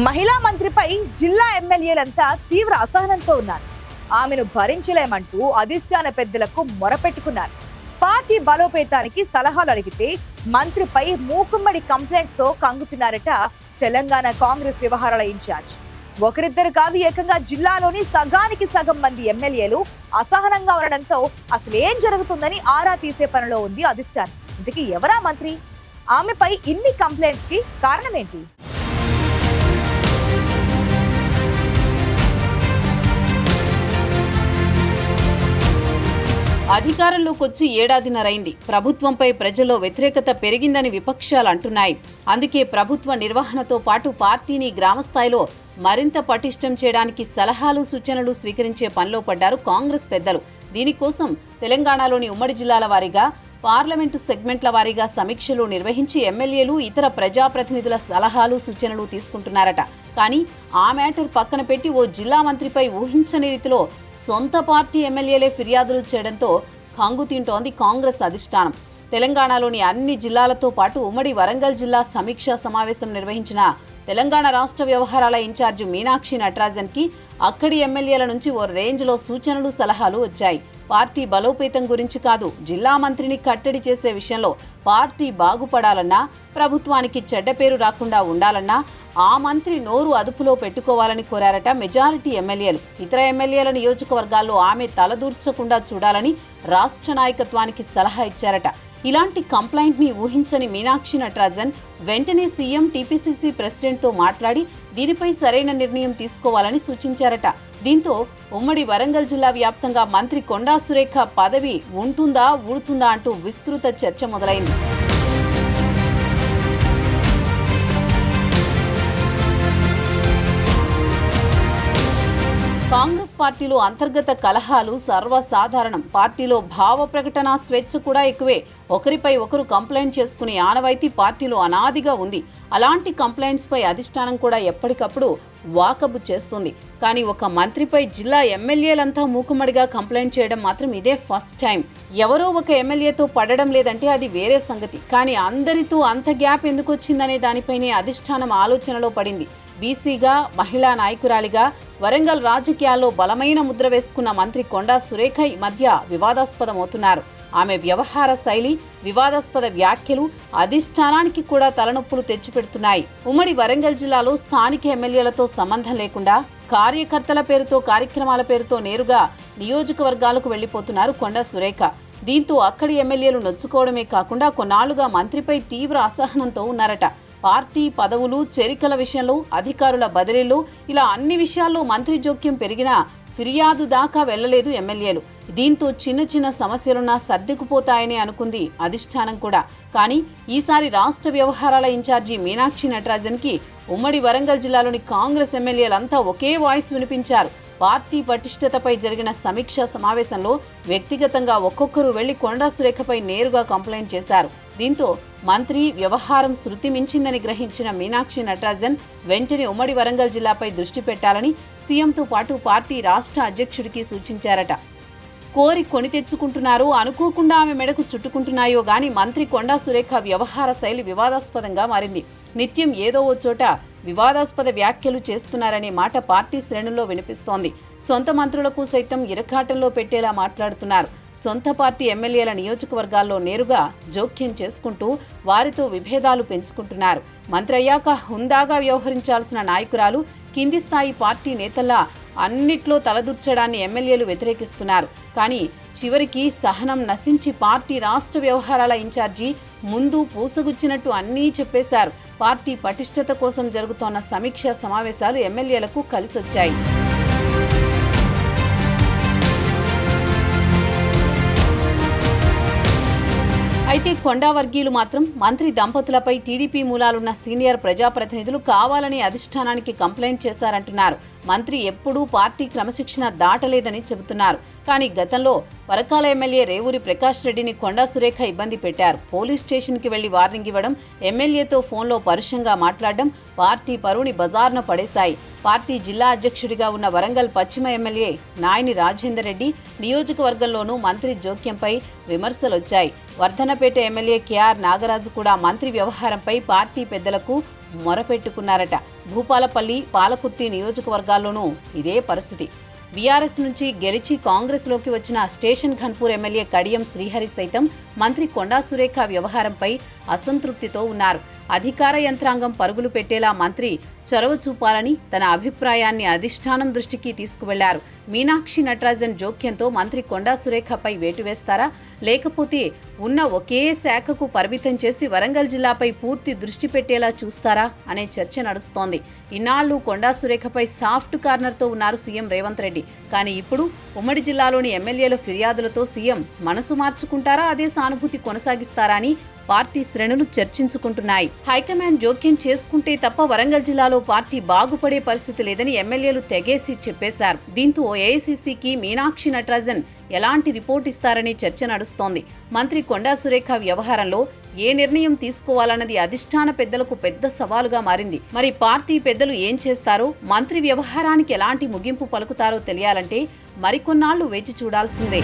మహిళా మంత్రిపై జిల్లా ఎమ్మెల్యేలంతా తీవ్ర అసహనంతో ఉన్నారు. ఆమెను భరించలేమంటూ అధిష్టాన పెద్దలకు మొరపెట్టుకున్నారు. పార్టీ బలోపేతానికి సలహాలు అడిగితే మంత్రిపై మూకుమ్మడి కంప్లైంట్ తో కంగుతున్నారట తెలంగాణ కాంగ్రెస్ వ్యవహారాల ఇన్ఛార్జ్. ఒకరిద్దరు కాదు, ఏకంగా జిల్లాలోని సగానికి సగం మంది ఎమ్మెల్యేలు అసహనంగా ఉండడంతో అసలేం జరుగుతుందని ఆరా తీసే పనిలో ఉంది అధిష్టానం. ఇంతకీ ఎవరా మంత్రి? ఆమెపై ఇన్ని కంప్లైంట్స్ కి కారణం ఏంటి? అధికారంలోకి వచ్చి ఏడాదిన్నరైంది. ప్రభుత్వంపై ప్రజల్లో వ్యతిరేకత పెరిగిందని విపక్షాలు అంటున్నాయి. అందుకే ప్రభుత్వ నిర్వహణతో పాటు పార్టీని గ్రామస్థాయిలో మరింత పటిష్టం చేయడానికి సలహాలు సూచనలు స్వీకరించే పనిలో పడ్డారు కాంగ్రెస్ పెద్దలు. దీనికోసం తెలంగాణలోని ఉమ్మడి జిల్లాల వారీగా పార్లమెంటు సెగ్మెంట్ల వారీగా సమీక్షలు నిర్వహించి ఎమ్మెల్యేలు ఇతర ప్రజాప్రతినిధుల సలహాలు సూచనలు తీసుకుంటున్నారట. కానీ ఆ మ్యాటర్ పక్కన పెట్టి ఓ జిల్లా మంత్రిపై ఊహించని రీతిలో సొంత పార్టీ ఎమ్మెల్యేలే ఫిర్యాదులు చేయడంతో కంగు తింటోంది కాంగ్రెస్ అధిష్టానం. తెలంగాణలోని అన్ని జిల్లాలతో పాటు ఉమ్మడి వరంగల్ జిల్లా సమీక్షా సమావేశం నిర్వహించిన తెలంగాణ రాష్ట్ర వ్యవహారాల ఇన్ఛార్జి మీనాక్షి నటరాజన్కి అక్కడి ఎమ్మెల్యేల నుంచి ఓ రేంజ్లో సూచనలు సలహాలు వచ్చాయి. పార్టీ బలోపేతం గురించి కాదు, జిల్లా మంత్రిని కట్టడి చేసే విషయంలో పార్టీ బాగుపడాలన్నా, ప్రభుత్వానికి చెడ్డ పేరు రాకుండా ఉండాలన్నా ఆ మంత్రి నోరు అదుపులో పెట్టుకోవాలని కోరారట మెజారిటీ ఎమ్మెల్యేలు. ఇతర ఎమ్మెల్యేల నియోజకవర్గాల్లో ఆమె తలదూర్చకుండా చూడాలని రాష్ట్ర నాయకత్వానికి సలహా ఇచ్చారట. ఇలాంటి కంప్లైంట్ని ఊహించని మీనాక్షి నటరాజన్ వెంటనే సీఎం టీపీసీసీ ప్రెసిడెంట్తో మాట్లాడి దీనిపై సరైన నిర్ణయం తీసుకోవాలని సూచించారట. దీంతో ఉమ్మడి వరంగల్ జిల్లా వ్యాప్తంగా మంత్రి కొండా సురేఖ పదవి ఉంటుందా ఊడుతుందా అంటూ విస్తృత చర్చ మొదలైంది. కాంగ్రెస్ పార్టీలో అంతర్గత కలహాలు సర్వసాధారణం. పార్టీలో భావ ప్రకటన స్వేచ్ఛ కూడా ఎక్కువే. ఒకరిపై ఒకరు కంప్లైంట్ చేసుకునే ఆనవాయితీ పార్టీలో అనాదిగా ఉంది. అలాంటి కంప్లైంట్స్పై అధిష్టానం కూడా ఎప్పటికప్పుడు వాకబు చేస్తుంది. కానీ ఒక మంత్రిపై జిల్లా ఎమ్మెల్యేలంతా మూకుమ్మడిగా కంప్లైంట్ చేయడం మాత్రం ఇదే ఫస్ట్ టైం. ఎవరో ఒక ఎమ్మెల్యేతో పడడం లేదంటే అది వేరే సంగతి. కానీ అందరితో అంత గ్యాప్ ఎందుకు వచ్చిందనే దానిపైనే అధిష్టానం ఆలోచనలో పడింది. బీసీగా, మహిళా నాయకురాలిగా వరంగల్ రాజకీయాల్లో బలమైన ముద్ర వేసుకున్న మంత్రి కొండా సురేఖ ఈ మధ్య వివాదాస్పదమవుతున్నారు. ఆమె వ్యవహార శైలి, వివాదాస్పద వ్యాఖ్యలు అధిష్టానానికి కూడా తలనొప్పులు తెచ్చిపెడుతున్నాయి. ఉమ్మడి వరంగల్ జిల్లాలో స్థానిక ఎమ్మెల్యేలతో సంబంధం లేకుండా కార్యకర్తల పేరుతో, కార్యక్రమాల పేరుతో నేరుగా నియోజకవర్గాలకు వెళ్లిపోతున్నారు కొండా సురేఖ. దీంతో అక్కడి ఎమ్మెల్యేలు నొచ్చుకోవడమే కాకుండా కొన్నాళ్లుగా మంత్రిపై తీవ్ర అసహనంతో ఉన్నారట. పార్టీ పదవులు, చేరికల విషయంలో, అధికారుల బదిలీలు, ఇలా అన్ని విషయాల్లో మంత్రి జోక్యం పెరిగినా ఫిర్యాదు దాకా వెళ్లలేదు ఎమ్మెల్యేలు. దీంతో చిన్న చిన్న సమస్యలున్నా సర్దుకుపోతాయని అనుకుంది అధిష్టానం కూడా. కానీ ఈసారి రాష్ట్ర వ్యవహారాల ఇన్ఛార్జి మీనాక్షి నటరాజన్కి ఉమ్మడి వరంగల్ జిల్లాలోని కాంగ్రెస్ ఎమ్మెల్యేలంతా ఒకే వాయిస్ వినిపించారు. పార్టీ పటిష్టతపై జరిగిన సమీక్షా సమావేశంలో వ్యక్తిగతంగా ఒక్కొక్కరు వెళ్లి కొండా సురేఖపై నేరుగా కంప్లైంట్ చేశారు. దీంతో మంత్రి వ్యవహారం శృతి మించిందని గ్రహించిన మీనాక్షి నటరాజన్ వెంటనే ఉమ్మడి వరంగల్ జిల్లాపై దృష్టి పెట్టాలని సీఎంతో పాటు పార్టీ రాష్ట్ర అధ్యక్షుడికి సూచించారట. కోరి కొని తెచ్చుకుంటున్నారో, అనుకోకుండా ఆమె మెడకు చుట్టుకుంటున్నాయో గాని మంత్రి కొండా సురేఖ వ్యవహార శైలి వివాదాస్పదంగా మారింది. నిత్యం ఏదో ఓ చోట వివాదాస్పద వ్యాఖ్యలు చేస్తున్నారనే మాట పార్టీ శ్రేణుల్లో వినిపిస్తోంది. సొంత మంత్రులకు సైతం ఇరకాటంలో పెట్టేలా మాట్లాడుతున్నారు. సొంత పార్టీ ఎమ్మెల్యేల నియోజకవర్గాల్లో నేరుగా జోక్యం చేసుకుంటూ వారితో విభేదాలు పెంచుకుంటున్నారు. మంత్రి అయ్యాక హుందాగా వ్యవహరించాల్సిన నాయకురాలు కింది స్థాయి పార్టీ నేతల్లా అన్నిట్లో తలదూర్చడాన్ని ఎమ్మెల్యేలు వ్యతిరేకిస్తున్నారు. కానీ చివరికి సహనం నశించి పార్టీ రాష్ట్ర వ్యవహారాల ఇన్ఛార్జి ముందు పూసగుచ్చినట్టు అన్నీ చెప్పేశారు. పార్టీ పటిష్టత కోసం జరుగుతోన్న సమీక్షా సమావేశాలు ఎమ్మెల్యేలకు కలిసొచ్చాయి. అయితే కొండా వర్గీయులు మాత్రం మంత్రి దంపతులపై టీడీపీ మూలాలున్న సీనియర్ ప్రజాప్రతినిధులు కావాలని అధిష్టానానికి కంప్లైంట్ చేశారంటున్నారు. మంత్రి ఎప్పుడూ పార్టీ క్రమశిక్షణ దాటలేదని చెబుతున్నారు. కానీ గతంలో పరకాల ఎమ్మెల్యే రేవూరి ప్రకాష్ రెడ్డిని కొండా సురేఖ ఇబ్బంది పెట్టారు. పోలీస్ స్టేషన్కి వెళ్లి వార్నింగ్ ఇవ్వడం, ఎమ్మెల్యేతో ఫోన్లో పరుషంగా మాట్లాడడం పార్టీ పరువుని బజార్న పడేశాయి. పార్టీ జిల్లా అధ్యక్షుడిగా ఉన్న వరంగల్ పశ్చిమ ఎమ్మెల్యే నాయని రాజేందర్ రెడ్డి నియోజకవర్గంలోనూ మంత్రి జోక్యంపై విమర్శలొచ్చాయి. వర్ధనపేట ఎమ్మెల్యే కేఆర్ నాగరాజు కూడా మంత్రి వ్యవహారంపై పార్టీ పెద్దలకు మొరపెట్టుకున్నారట. భూపాలపల్లి, పాలకుర్తి నియోజకవర్గాల్లోనూ ఇదే పరిస్థితి. బీఆర్ఎస్ నుంచి గెలిచి కాంగ్రెస్లోకి వచ్చిన స్టేషన్ ఘన్పూర్ ఎమ్మెల్యే కడియం శ్రీహరి సైతం మంత్రి కొండా సురేఖ వ్యవహారంపై అసంతృప్తితో ఉన్నారు. అధికార యంత్రాంగం పరుగులు పెట్టేలా మంత్రి చొరవ చూపాలని తన అభిప్రాయాన్ని అధిష్టానం దృష్టికి తీసుకువెళ్లారు. మీనాక్షి నటరాజన్ జోక్యంతో మంత్రి కొండా సురేఖపై వేటు వేస్తారా, లేకపోతే ఉన్న ఒకే శాఖకు పరిమితం చేసి వరంగల్ జిల్లాపై పూర్తి దృష్టి పెట్టేలా చూస్తారా అనే చర్చ నడుస్తోంది. ఇన్నాళ్లు కొండా సురేఖపై సాఫ్ట్ కార్నర్తో ఉన్నారు సీఎం రేవంత్ రెడ్డి. కానీ ఇప్పుడు ఉమ్మడి జిల్లాలోని ఎమ్మెల్యేల ఫిర్యాదులతో సీఎం మనసు మార్చుకుంటారా, అదే సానుభూతి కొనసాగిస్తారా అని పార్టీ శ్రేణులు చర్చించుకుంటున్నాయి. హైకమాండ్ జోక్యం చేసుకుంటే తప్ప వరంగల్ జిల్లాలో పార్టీ బాగుపడే పరిస్థితి లేదని ఎమ్మెల్యేలు తెగేసి చెప్పేశారు. దీంతో ఏఐసీసీకి మీనాక్షి నటరాజన్ ఎలాంటి రిపోర్ట్ ఇస్తారనే చర్చ నడుస్తోంది. మంత్రి కొండా సురేఖ వ్యవహారంలో ఏ నిర్ణయం తీసుకోవాలన్నది అధిష్టాన పెద్దలకు పెద్ద సవాలుగా మారింది. మరి పార్టీ పెద్దలు ఏం చేస్తారో, మంత్రి వ్యవహారానికి ఎలాంటి ముగింపు పలుకుతారో తెలియాలంటే మరికొన్నాళ్లు వేచి చూడాల్సిందే.